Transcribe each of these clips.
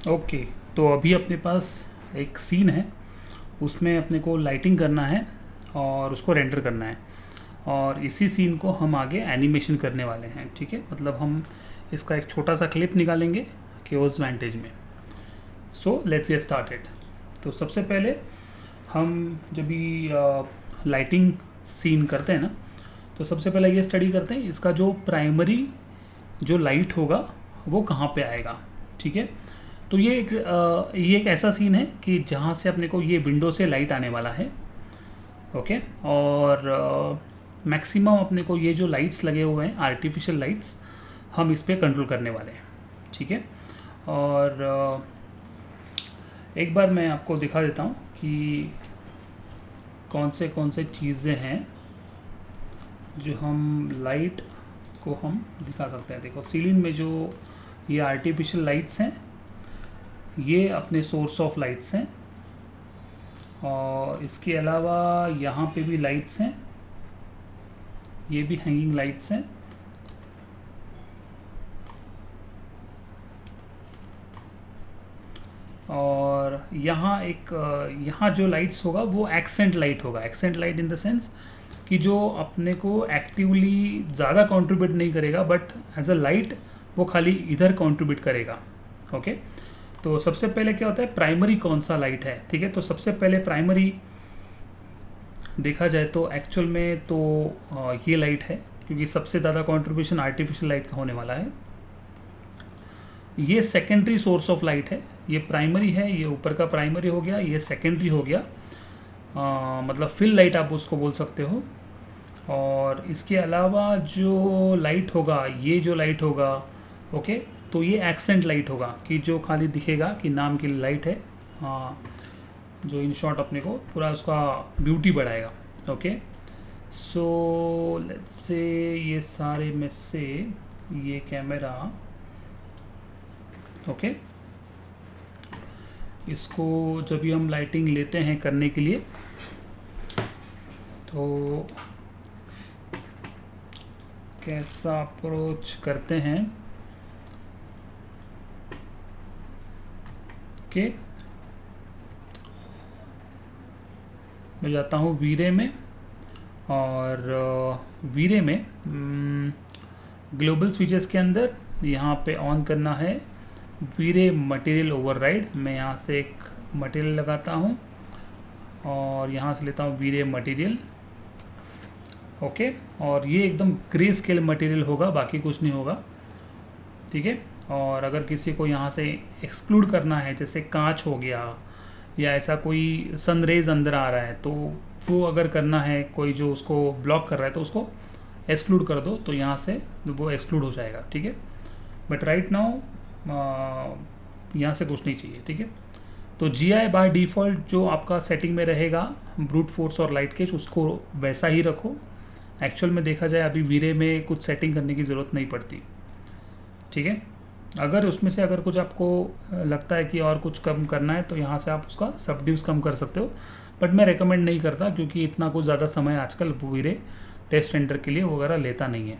Okay, तो अभी अपने पास एक सीन है, उसमें अपने को लाइटिंग करना है और उसको रेंडर करना है, और इसी सीन को हम आगे एनिमेशन करने वाले हैं। ठीक है, मतलब हम इसका एक छोटा सा क्लिप निकालेंगे केओस वांटेज में। So let's get started. तो सबसे पहले हम जब भी लाइटिंग सीन करते हैं ना, तो सबसे पहले ये स्टडी करते हैं इसका जो प्राइमरी जो लाइट होगा वो कहाँ पे आएगा। ठीक है, तो ये एक ऐसा सीन है कि जहाँ से अपने को ये विंडो से लाइट आने वाला है। ओके, और मैक्सिमम अपने को ये जो लाइट्स लगे हुए हैं आर्टिफिशियल लाइट्स, हम इस पर कंट्रोल करने वाले हैं। ठीक है, और एक बार मैं आपको दिखा देता हूँ कि कौन से चीज़ें हैं जो हम लाइट को हम दिखा सकते हैं। देखो सीलिंग में जो ये आर्टिफिशियल लाइट्स हैं, ये अपने सोर्स ऑफ लाइट्स हैं, और इसके अलावा यहाँ पे भी लाइट्स हैं, ये भी हैंगिंग लाइट्स हैं। और यहाँ जो लाइट्स होगा वो एक्सेंट लाइट होगा। Accent light in the sense कि जो अपने को एक्टिवली ज़्यादा कंट्रीब्यूट नहीं करेगा, बट एज अ लाइट वो खाली इधर कंट्रीब्यूट करेगा। ओके, तो सबसे पहले क्या होता है, प्राइमरी कौन सा लाइट है। ठीक है, तो सबसे पहले प्राइमरी देखा जाए तो एक्चुअल में तो ये लाइट है, क्योंकि सबसे ज़्यादा कंट्रीब्यूशन आर्टिफिशियल लाइट का होने वाला है। ये सेकेंडरी सोर्स ऑफ लाइट है, ये प्राइमरी है, ये ऊपर का प्राइमरी हो गया, ये सेकेंडरी हो गया, मतलब फिल लाइट आप उसको बोल सकते हो। और इसके अलावा जो लाइट होगा, ये जो लाइट होगा, ओके, तो ये एक्सेंट लाइट होगा, कि जो खाली दिखेगा कि नाम की लाइट है, जो इन शॉर्ट अपने को पूरा उसका ब्यूटी बढ़ाएगा। ओके, सो लेट्स से ये सारे में से ये कैमरा, ओके, इसको जब भी हम लाइटिंग लेते हैं करने के लिए, तो कैसा अप्रोच करते हैं। ओके, मैं जाता हूँ वीरे में, और वीरे में ग्लोबल स्विचेस के अंदर यहाँ पे ऑन करना है वीरे मटेरियल ओवरराइड। मैं यहाँ से एक मटेरियल लगाता हूँ और यहाँ से लेता हूँ वीरे मटेरियल। ओके, और ये एकदम ग्रे स्केल मटेरियल होगा, बाकी कुछ नहीं होगा। ठीक है, और अगर किसी को यहाँ से एक्सक्लूड करना है, जैसे कांच हो गया या ऐसा कोई सनरेज अंदर आ रहा है, तो वो अगर करना है, कोई जो उसको ब्लॉक कर रहा है, तो उसको एक्सक्लूड कर दो, तो यहाँ से वो एक्सक्लूड हो जाएगा। ठीक है, बट राइट नाउ यहाँ से कुछ नहीं चाहिए। ठीक है, तो GI बाय डिफ़ॉल्ट जो आपका सेटिंग में रहेगा ब्रूट फोर्स और लाइट केज, उसको वैसा ही रखो। एक्चुअल में देखा जाए अभी वीरे में कुछ सेटिंग करने की ज़रूरत नहीं पड़ती। ठीक है, अगर उसमें से अगर कुछ आपको लगता है कि और कुछ कम करना है, तो यहाँ से आप उसका सबड्यूस कम कर सकते हो, बट मैं रेकमेंड नहीं करता, क्योंकि इतना कुछ ज़्यादा समय आजकल वीरे टेस्ट रेंडर के लिए वगैरह लेता नहीं है।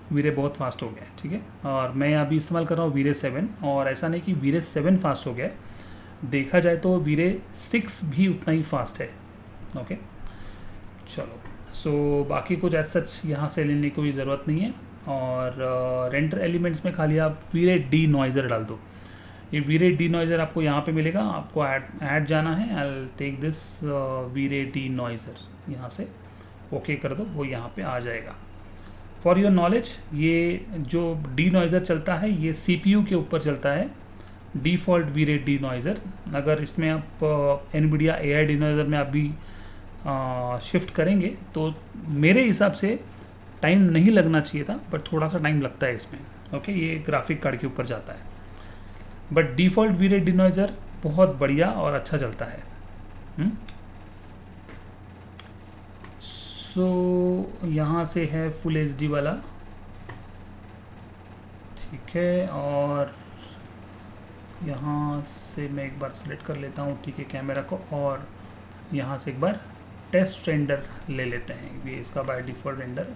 वीरे बहुत फास्ट हो गया है। ठीक है, और मैं अभी इस्तेमाल कर रहा हूँ वीरे 7, और ऐसा नहीं कि वीरे 7 फास्ट हो गया है, देखा जाए तो वीरे 6 भी उतना ही फास्ट है। ओके, चलो, सो बाकी कुछ ऐसा सच यहाँ से लेने की कोई ज़रूरत नहीं है। और रेंडर एलिमेंट्स में खाली आप वीरे डी नॉइज़र डाल दो। ये वीरे डी नॉइज़र आपको यहाँ पे मिलेगा, आपको ऐड जाना है। I will take this VRay denoiser, यहाँ से ओके कर दो, वो यहाँ पे आ जाएगा। फॉर योर नॉलेज, ये जो डी नॉइज़र चलता है, ये CPU के ऊपर चलता है, डिफ़ॉल्ट वीरे डी नॉइज़र। अगर इसमें आप NVIDIA AI डी नॉइज़र में आप भी शिफ्ट करेंगे, तो मेरे हिसाब से टाइम नहीं लगना चाहिए था, बट थोड़ा सा टाइम लगता है इसमें। ओके, ये ग्राफिक कार्ड के ऊपर जाता है, बट डिफ़ॉल्ट वीरे डी नॉइज़र बहुत बढ़िया और अच्छा चलता है। सो यहाँ से है फुल HD वाला। ठीक है, और यहाँ से मैं एक बार सेलेक्ट कर लेता हूँ, ठीक है, कैमरा को, और यहाँ से एक बार टेस्ट रेंडर ले लेते हैं, ये इसका बाय डिफ़ॉल्ट रेंडर।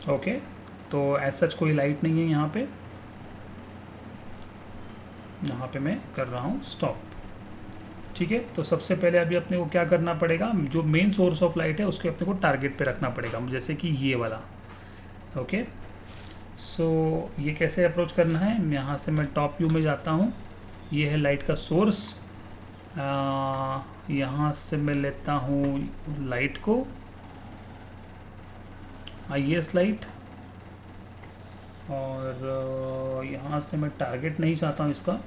ओके, तो एज सच कोई लाइट नहीं है यहाँ पे। यहाँ पे मैं कर रहा हूँ स्टॉप। ठीक है, तो सबसे पहले अभी अपने को क्या करना पड़ेगा, जो मेन सोर्स ऑफ लाइट है उसके अपने को टारगेट पे रखना पड़ेगा, जैसे कि ये वाला। ओके, सो ये कैसे अप्रोच करना है, यहाँ से मैं टॉप व्यू में जाता हूँ। ये है लाइट का सोर्स। यहाँ से मैं लेता हूँ लाइट को, IS लाइट, और यहाँ से मैं टारगेट नहीं चाहता हूँ इसका,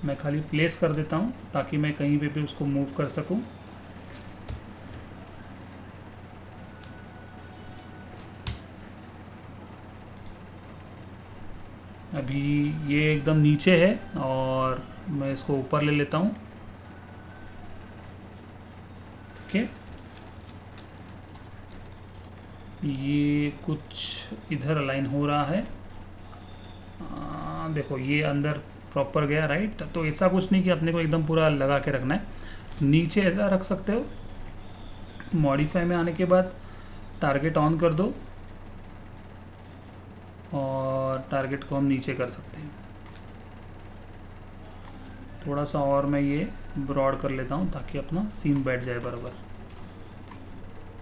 मैं खाली प्लेस कर देता हूँ ताकि मैं कहीं पे भी उसको मूव कर सकूँ। अभी ये एकदम नीचे है और मैं इसको ऊपर ले लेता हूँ। ठीक है, ये कुछ इधर अलाइन हो रहा है। देखो ये अंदर प्रॉपर गया, राइट। तो ऐसा कुछ नहीं कि अपने को एकदम पूरा लगा के रखना है, नीचे ऐसा रख सकते हो। मॉडिफाई में आने के बाद टारगेट ऑन कर दो और टारगेट को हम नीचे कर सकते हैं। थोड़ा सा और मैं ये ब्रॉड कर लेता हूँ ताकि अपना सीन बैठ जाए बराबर।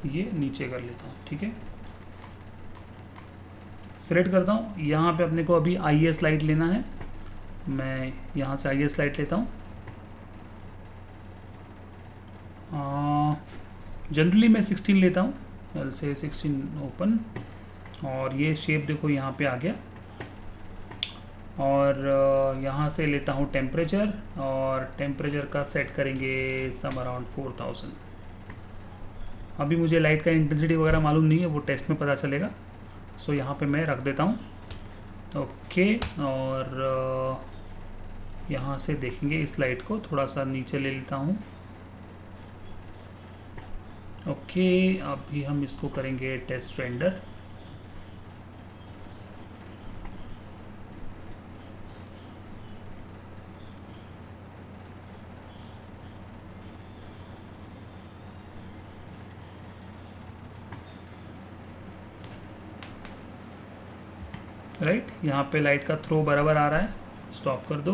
ये नीचे कर लेता हूँ। ठीक है, सिलेक्ट करता हूँ। यहाँ पे अपने को अभी IS लाइट लेना है, मैं यहाँ से IS लाइट लेता हूँ। जनरली मैं 16 लेता हूँ, L से 16 ओपन, और ये शेप देखो यहाँ पे आ गया। और यहाँ से लेता हूँ टेम्परेचर, और टेम्परेचर का सेट करेंगे सम अराउंड 4000। अभी मुझे लाइट का इंटेंसिटी वगैरह मालूम नहीं है, वो टेस्ट में पता चलेगा। सो यहाँ पे मैं रख देता हूँ। ओके, और यहाँ से देखेंगे इस लाइट को थोड़ा सा नीचे ले लेता हूँ। ओके, अभी हम इसको करेंगे टेस्ट रेंडर। राइट, यहाँ पे लाइट का थ्रो बराबर आ रहा है, स्टॉप कर दो।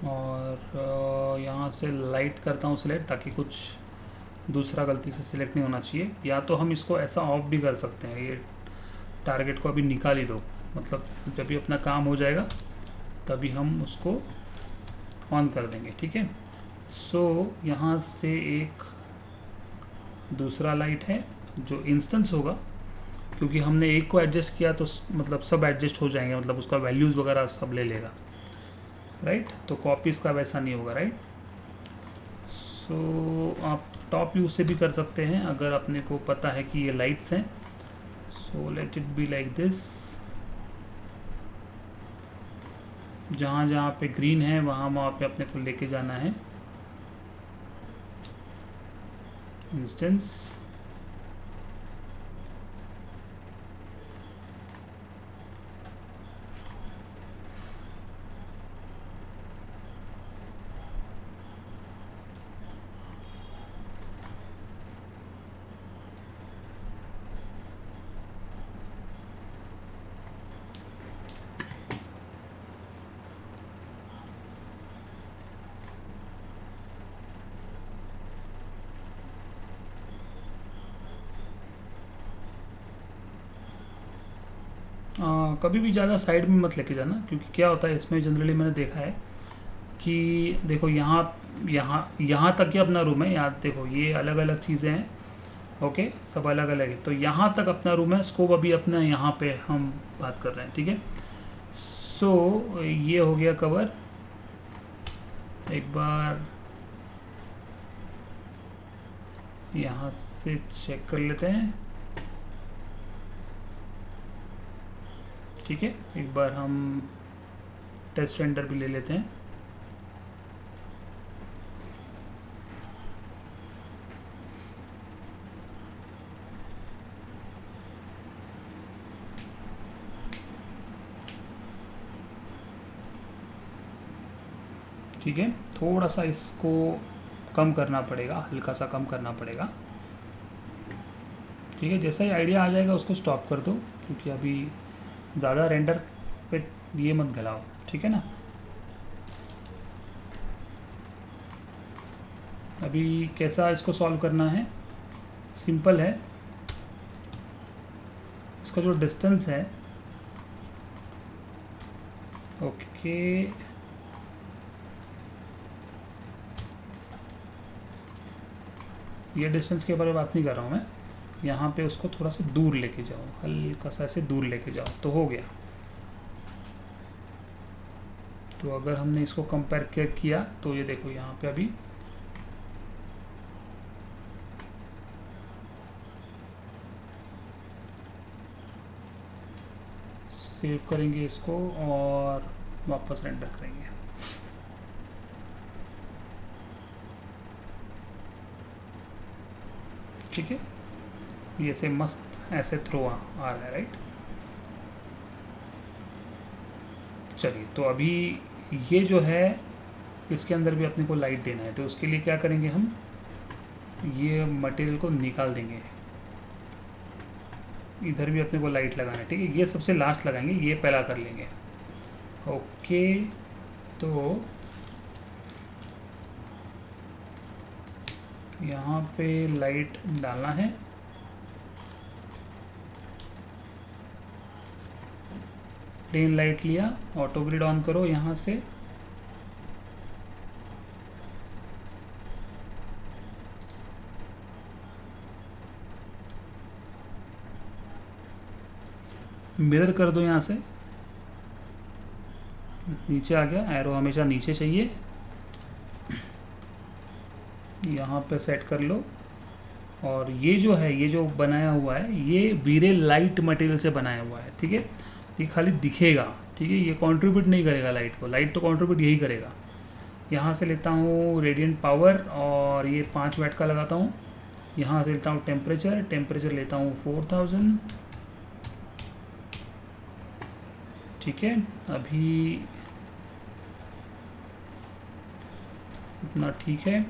और यहाँ से लाइट करता हूँ सिलेक्ट, ताकि कुछ दूसरा गलती से सिलेक्ट नहीं होना चाहिए। या तो हम इसको ऐसा ऑफ भी कर सकते हैं, ये टारगेट को अभी निकाल ही दो, मतलब जब भी अपना काम हो जाएगा तभी हम उसको ऑन कर देंगे। ठीक है, सो यहाँ से एक दूसरा लाइट है जो इंस्टेंस होगा, क्योंकि हमने एक को एडजस्ट किया तो मतलब सब एडजस्ट हो जाएंगे, मतलब उसका वैल्यूज़ वगैरह सब ले लेगा, राइट। तो कॉपीज़ का वैसा नहीं होगा, राइट। सो आप टॉप व्यू से भी कर सकते हैं अगर अपने को पता है कि ये लाइट्स हैं। So let it be like this. जहाँ जहाँ पे ग्रीन है वहाँ वहाँ पे अपने को लेके जाना है इंस्टेंस। कभी भी ज़्यादा साइड में मत लेके जाना, क्योंकि क्या होता है इसमें जनरली मैंने देखा है कि देखो यहाँ यहाँ यहाँ तक ही अपना रूम है, यहाँ देखो ये अलग अलग चीज़ें हैं। ओके, सब अलग अलग है, तो यहाँ तक अपना रूम है, स्कोप अभी अपना यहाँ पे हम बात कर रहे हैं। ठीक है, सो ये हो गया कवर। एक बार यहाँ से चेक कर लेते हैं। ठीक है, एक बार हम टेस्ट रेंडर भी ले लेते हैं। ठीक है, थोड़ा सा इसको कम करना पड़ेगा, हल्का सा कम करना पड़ेगा। ठीक है, जैसा ही आइडिया आ जाएगा उसको स्टॉप कर दो, क्योंकि अभी ज़्यादा रेंडर पे ये मत गलाओ, ठीक है ना। अभी कैसा इसको सॉल्व करना है, सिंपल है। इसका जो डिस्टेंस है, ओके, ये डिस्टेंस के बारे में बात नहीं कर रहा हूँ मैं, यहाँ पे उसको थोड़ा सा दूर लेके जाओ, हल्का सा ऐसे दूर लेके जाओ तो हो गया। तो अगर हमने इसको कंपेयर किया तो ये देखो यहाँ पे अभी सेव करेंगे इसको और वापस रेंडर करेंगे। ठीक है, ये से मस्त ऐसे थ्रो आ रहा है, राइट। चलिए, तो अभी ये जो है इसके अंदर भी अपने को लाइट देना है, तो उसके लिए क्या करेंगे हम, ये मटेरियल को निकाल देंगे, इधर भी अपने को लाइट लगाना है। ठीक है, ये सबसे लास्ट लगाएंगे, ये पहला कर लेंगे। ओके, तो यहाँ पे लाइट डालना है, प्लेन लाइट लिया, ऑटो ग्रिड ऑन करो यहाँ से, मिरर कर दो यहाँ से, नीचे आ गया, एरो हमेशा नीचे चाहिए, यहाँ पे सेट कर लो। और ये जो है, ये जो बनाया हुआ है, ये वीरे लाइट मटेरियल से बनाया हुआ है। ठीक है, ये खाली दिखेगा, ठीक है, ये कंट्रीब्यूट नहीं करेगा लाइट को, लाइट तो कंट्रीब्यूट यही करेगा। यहाँ से लेता हूँ रेडियंट पावर और ये 5 वाट का लगाता हूँ। यहाँ से लेता हूँ टेम्परेचर, टेम्परेचर लेता हूँ 4000। ठीक है, अभी इतना ठीक है।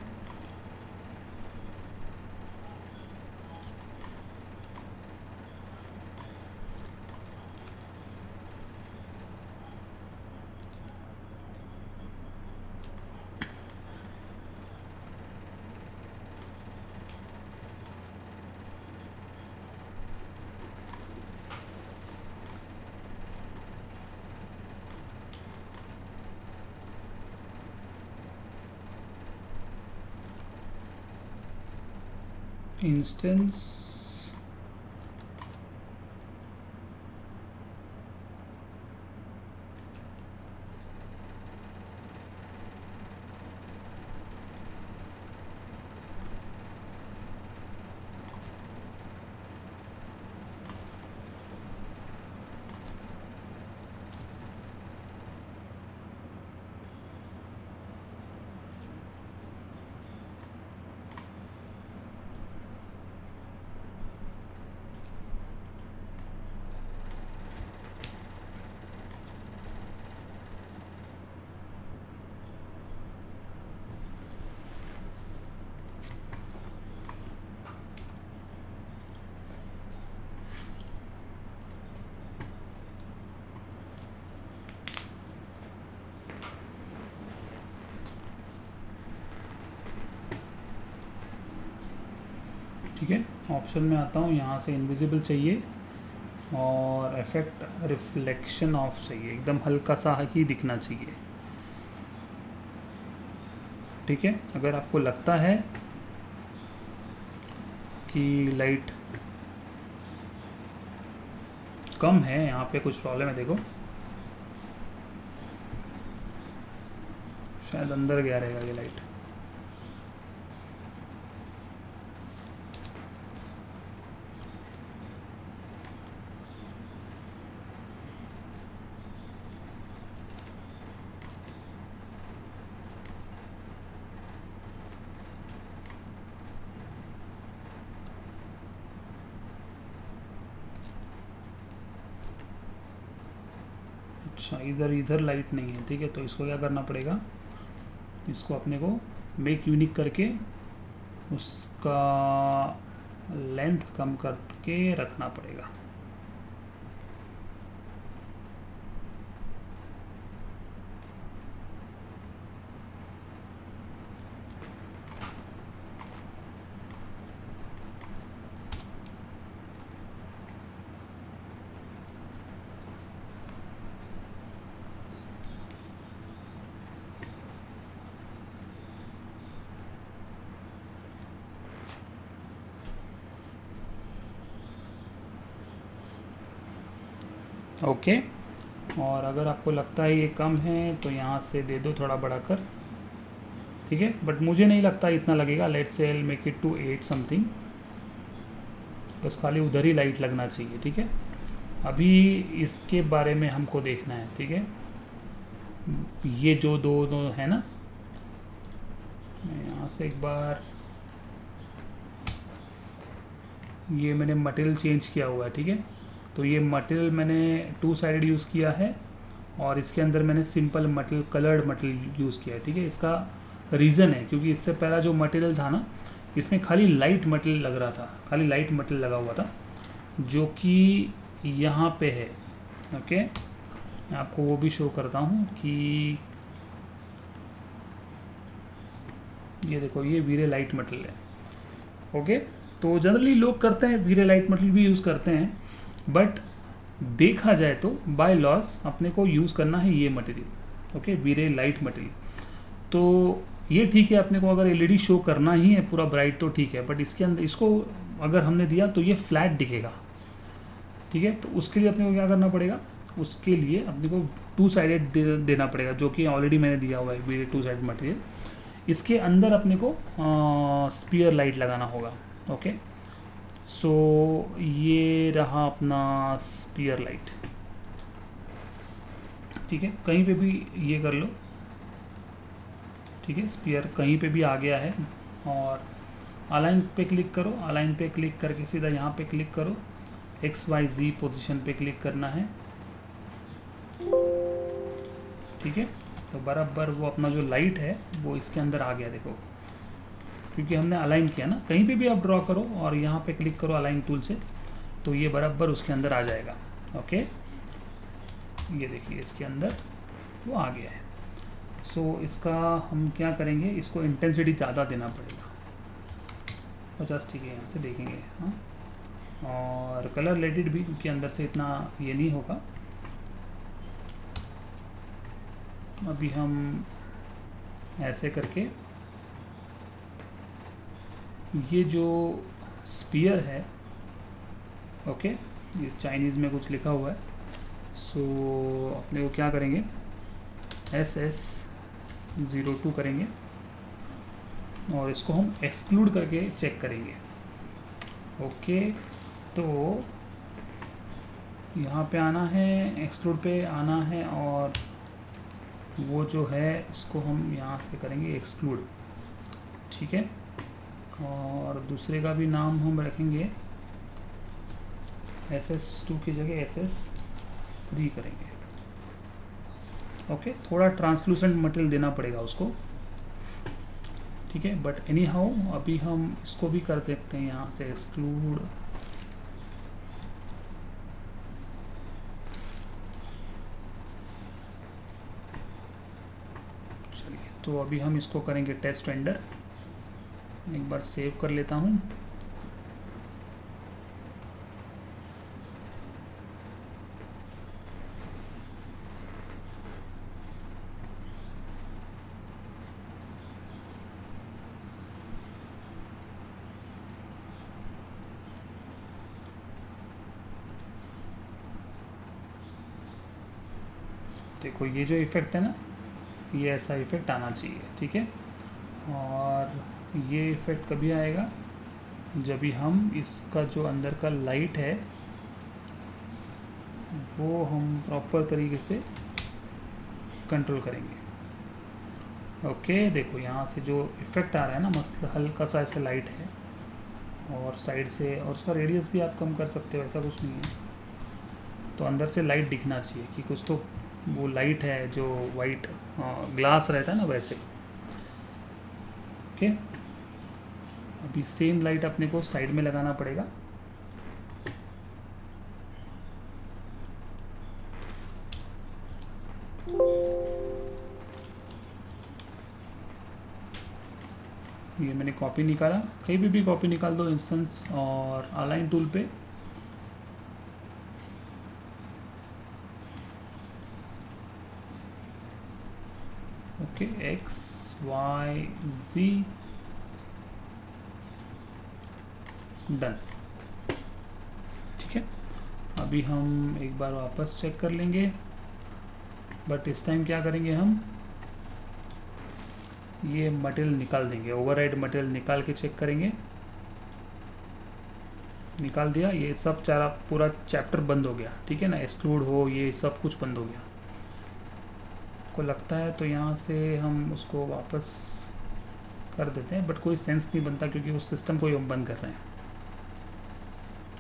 इंस्टेंस, ठीक है, ऑप्शन में आता हूँ, यहाँ से इनविजिबल चाहिए और इफेक्ट रिफ्लेक्शन ऑफ चाहिए, एकदम हल्का सा ही दिखना चाहिए। ठीक है, अगर आपको लगता है कि लाइट कम है, यहाँ पे कुछ प्रॉब्लम है, देखो शायद अंदर गया रहेगा ये लाइट। अच्छा, इधर लाइट नहीं है, ठीक है, तो इसको क्या करना पड़ेगा, इसको अपने को मेक यूनिक करके उसका लेंथ कम करके रखना पड़ेगा। ओके, और अगर आपको लगता है ये कम है तो यहाँ से दे दो थोड़ा बढ़ाकर, ठीक है, बट मुझे नहीं लगता इतना लगेगा। Let's say make it to 8 something, बस खाली उधर ही लाइट लगना चाहिए, ठीक है। अभी इसके बारे में हमको देखना है, ठीक है। ये जो दो है ना, यहाँ से एक बार ये मैंने मटेरियल चेंज किया हुआ है, ठीक है। तो ये मटेरियल मैंने 2 साइडेड यूज़ किया है और इसके अंदर मैंने simple material, coloured material use किया है, ठीक है। इसका रीज़न है क्योंकि इससे पहला जो मटेरियल था ना, इसमें खाली लाइट मटेरियल लग रहा था, खाली लाइट मटेरियल लगा हुआ था, जो कि यहाँ पे है। ओके, मैं आपको वो भी शो करता हूँ कि ये देखो, ये वीरे लाइट मटेरियल है। ओके, तो जनरली लोग करते हैं, वीरे लाइट मटेरियल भी यूज़ करते हैं, बट देखा जाए तो बाय लॉस अपने को यूज़ करना है ये material. Okay, VRay light material. तो ये ठीक है, अपने को अगर एलईडी शो करना ही है पूरा ब्राइट तो ठीक है, बट इसके अंदर इसको अगर हमने दिया तो ये फ्लैट दिखेगा, ठीक है। तो उसके लिए अपने को क्या करना पड़ेगा, उसके लिए अपने को 2 साइडेड देना पड़ेगा, जो कि ऑलरेडी मैंने दिया हुआ है वीरे 2 साइड मटेरियल। इसके अंदर अपने को स्पीयर लाइट लगाना होगा। ओके, सो ये रहा अपना स्पीयर लाइट, ठीक है। कहीं पे भी ये कर लो, ठीक है, स्पीयर कहीं पे भी आ गया है। और अलाइन पे क्लिक करो, अलाइन पे क्लिक करके सीधा यहाँ पे क्लिक करो, XYZ पोजीशन पे क्लिक करना है, ठीक है। तो बराबर वो अपना जो लाइट है वो इसके अंदर आ गया, देखो, क्योंकि हमने अलाइन किया ना। कहीं पे भी आप ड्रॉ करो और यहाँ पे क्लिक करो अलाइन टूल से, तो ये बराबर उसके अंदर आ जाएगा। ओके, ये देखिए इसके अंदर वो आ गया है। सो इसका हम क्या करेंगे, इसको इंटेंसिटी ज़्यादा देना पड़ेगा, 50, ठीक है, यहाँ से देखेंगे। हाँ, और कलर रिलेटेड भी, क्योंकि अंदर से इतना ये नहीं होगा। अभी हम ऐसे करके ये जो स्पीयर है, ओके, ये चाइनीज़ में कुछ लिखा हुआ है। सो अपने को क्या करेंगे, SS02 करेंगे और इसको हम एक्सक्लूड करके चेक करेंगे। ओके, तो यहाँ पे आना है, एक्सक्लूड पे आना है, और वो जो है इसको हम यहाँ से करेंगे एक्सक्लूड, ठीक है। और दूसरे का भी नाम हम रखेंगे, SS2 की जगह SS3 करेंगे। ओके, थोड़ा ट्रांसलूसेंट मटेरियल देना पड़ेगा उसको, ठीक है। बट एनी हाउ अभी हम इसको भी कर सकते हैं यहाँ से एक्सक्लूड। चलिए, तो अभी हम इसको करेंगे टेस्ट रेंडर। एक बार सेव कर लेता हूँ। देखो, ये जो इफ़ेक्ट है ना, ये ऐसा इफ़ेक्ट आना चाहिए, ठीक है। और ये इफ़ेक्ट कभी आएगा, जब भी हम इसका जो अंदर का लाइट है वो हम प्रॉपर तरीके से कंट्रोल करेंगे। ओके, देखो यहाँ से जो इफ़ेक्ट आ रहा है ना, मस्त हल्का सा ऐसे लाइट है, और साइड से, और उसका रेडियस भी आप कम कर सकते हो, ऐसा कुछ नहीं है। तो अंदर से लाइट दिखना चाहिए कि कुछ तो वो लाइट है, जो वाइट ग्लास रहता है ना वैसे। ओके, अभी सेम लाइट अपने को साइड में लगाना पड़ेगा। ये मैंने कॉपी निकाला, कहीं भी कॉपी निकाल दो इंस्टेंस और अलाइन टूल पे। ओके, एक्स वाई जी, डन। ठीक है, अभी हम एक बार वापस चेक कर लेंगे, बट इस टाइम क्या करेंगे, हम ये मटेरियल निकाल देंगे, ओवरराइड मटेरियल निकाल के चेक करेंगे। निकाल दिया, ये सब चारा पूरा चैप्टर बंद हो गया, ठीक है ना, एक्सक्लूड हो, ये सब कुछ बंद हो गया। को लगता है तो यहाँ से हम उसको वापस कर देते हैं, बट कोई सेंस नहीं बनता क्योंकि उस सिस्टम को ही हम बंद कर रहे हैं।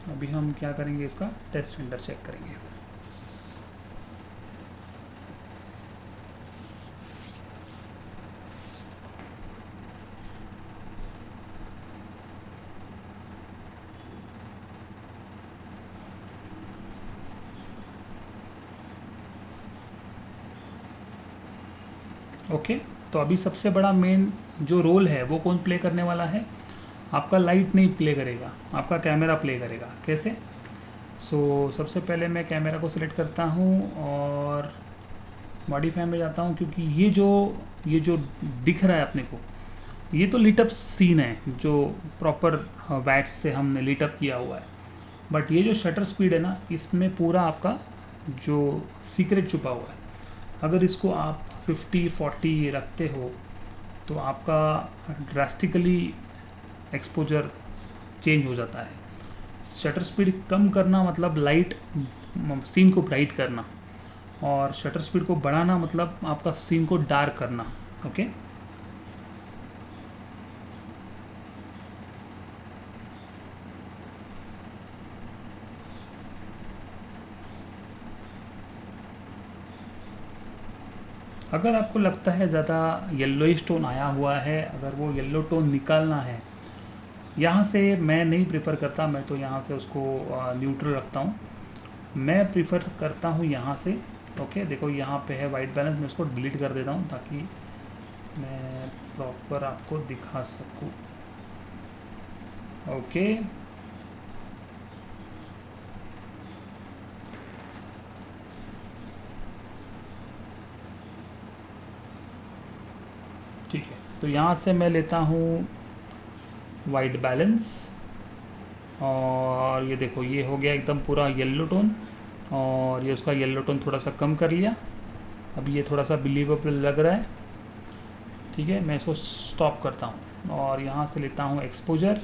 अभी हम क्या करेंगे, इसका टेस्ट रेंडर चेक करेंगे। ओके, तो अभी सबसे बड़ा मेन जो रोल है वो कौन प्ले करने वाला है, आपका लाइट नहीं प्ले करेगा, आपका कैमरा प्ले करेगा। कैसे? सबसे पहले मैं कैमरा को सिलेक्ट करता हूँ और मॉडिफाई में जाता हूँ, क्योंकि ये जो दिख रहा है अपने को, ये तो लीटअप सीन है जो प्रॉपर वैट्स से हमने लीटअप किया हुआ है। बट ये जो शटर स्पीड है ना, इसमें पूरा आपका जो सीक्रेट छुपा हुआ है। अगर इसको आप 50-40 रखते हो तो आपका ड्रास्टिकली एक्सपोजर चेंज हो जाता है। शटर स्पीड कम करना मतलब लाइट सीन को ब्राइट करना, और शटर स्पीड को बढ़ाना मतलब आपका सीन को डार्क करना। ओके, अगर आपको लगता है ज़्यादा येल्लोइश टोन आया हुआ है, अगर वो येल्लो टोन निकालना है, यहाँ से मैं नहीं प्रेफर करता, मैं तो यहाँ से उसको न्यूट्रल रखता हूँ। मैं प्रेफर करता हूँ यहाँ से। ओके, देखो यहाँ पे है वाइट बैलेंस, मैं उसको डिलीट कर देता हूँ ताकि मैं प्रॉपर आपको दिखा सकूँ। ओके, ठीक है, तो यहाँ से मैं लेता हूँ वाइट बैलेंस, और ये देखो ये हो गया एकदम पूरा येलो टोन, और ये उसका येलो टोन थोड़ा सा कम कर लिया। अब ये थोड़ा सा बिलीवेबल लग रहा है। ठीक है, मैं इसको स्टॉप करता हूँ और यहाँ से लेता हूँ एक्सपोजर,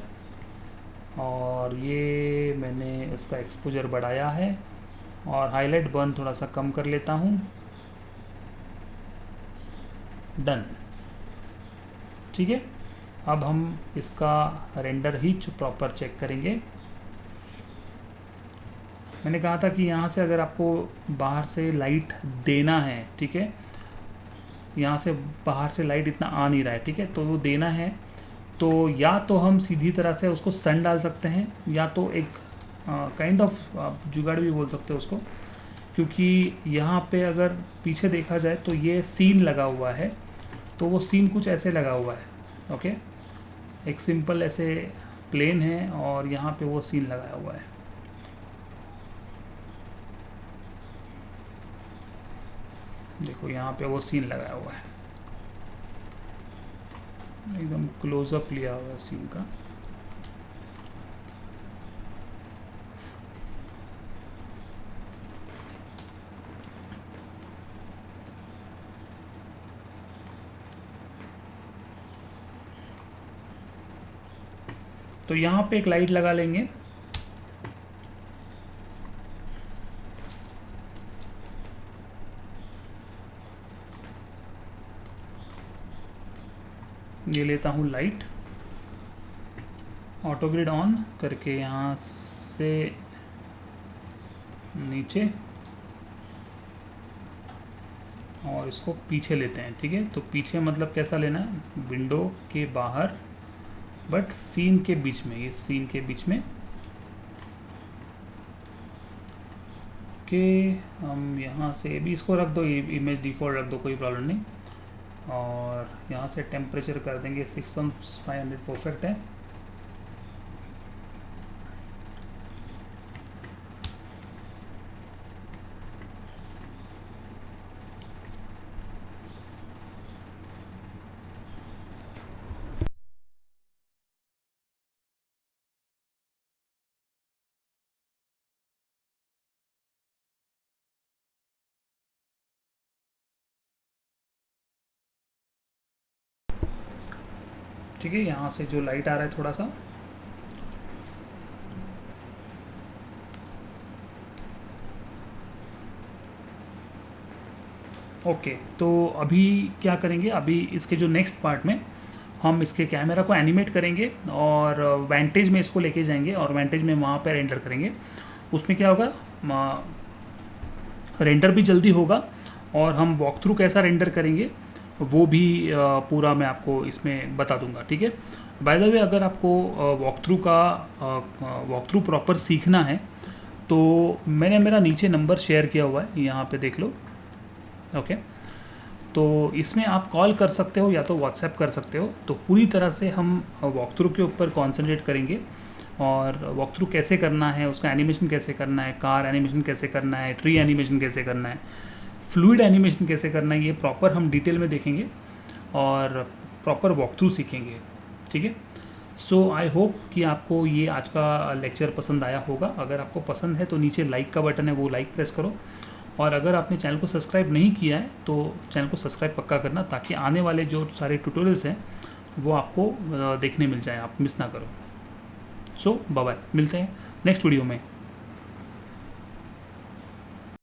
और ये मैंने इसका एक्सपोजर बढ़ाया है, और हाईलाइट बर्न थोड़ा सा कम कर लेता हूँ। डन। ठीक है, अब हम इसका रेंडर ही प्रॉपर चेक करेंगे। मैंने कहा था कि यहाँ से अगर आपको बाहर से लाइट देना है, ठीक है, यहाँ से बाहर से लाइट इतना आ नहीं रहा है, ठीक है, तो वो देना है तो या तो हम सीधी तरह से उसको सन डाल सकते हैं, या तो एक काइंड ऑफ जुगाड़ भी बोल सकते हो उसको, क्योंकि यहाँ पे अगर पीछे देखा जाए तो ये सीन लगा हुआ है, तो वो सीन कुछ ऐसे लगा हुआ है। ओके, एक सिंपल ऐसे प्लेन है और यहाँ पे वो सीन लगाया हुआ है। देखो यहाँ पे वो सीन लगाया हुआ है, एकदम क्लोजअप लिया हुआ है सीन का। तो यहाँ पे एक लाइट लगा लेंगे। ये लेता हूँ लाइट, ऑटो ग्रिड ऑन करके यहाँ से नीचे, और इसको पीछे लेते हैं, ठीक है। तो पीछे मतलब कैसा लेना है, विंडो के बाहर बट सीन के बीच में, ये सीन के बीच में के हम यहाँ से भी इसको रख दो, इमेज डिफ़ॉल्ट रख दो, कोई प्रॉब्लम नहीं। और यहाँ से टेम्परेचर कर देंगे 6500, परफेक्ट है। ठीक है, यहाँ से जो लाइट आ रहा है थोड़ा सा, ओके। तो अभी क्या करेंगे, अभी इसके जो नेक्स्ट पार्ट में हम इसके कैमरा को एनिमेट करेंगे और वेंटेज में इसको लेके जाएंगे और वेंटेज में वहाँ पर रेंडर करेंगे। उसमें क्या होगा, रेंडर भी जल्दी होगा और हम वॉक थ्रू कैसा रेंडर करेंगे वो भी पूरा मैं आपको इसमें बता दूंगा, ठीक है। बाय द वे, अगर आपको वॉक थ्रू प्रॉपर सीखना है तो मैंने मेरा नीचे नंबर शेयर किया हुआ है, यहाँ पे देख लो, ओके। तो इसमें आप कॉल कर सकते हो या तो व्हाट्सएप कर सकते हो। तो पूरी तरह से हम वॉक थ्रू के ऊपर कॉन्सेंट्रेट करेंगे और वॉक थ्रू कैसे करना है, उसका एनिमेशन कैसे करना है, कार एनिमेशन कैसे करना है, ट्री एनिमेशन कैसे करना है, फ्लूइड एनिमेशन कैसे करना है, ये प्रॉपर हम डिटेल में देखेंगे और प्रॉपर वॉक थ्रू सीखेंगे, ठीक है। सो आई होप कि आपको ये आज का लेक्चर पसंद आया होगा। अगर आपको पसंद है तो नीचे लाइक का बटन है, वो लाइक प्रेस करो। और अगर आपने चैनल को सब्सक्राइब नहीं किया है तो चैनल को सब्सक्राइब पक्का करना, ताकि आने वाले जो सारे ट्यूटोरियल्स हैं वो आपको देखने मिल जाए, आप मिस ना करो। सो बाय बाय, मिलते हैं नेक्स्ट वीडियो में।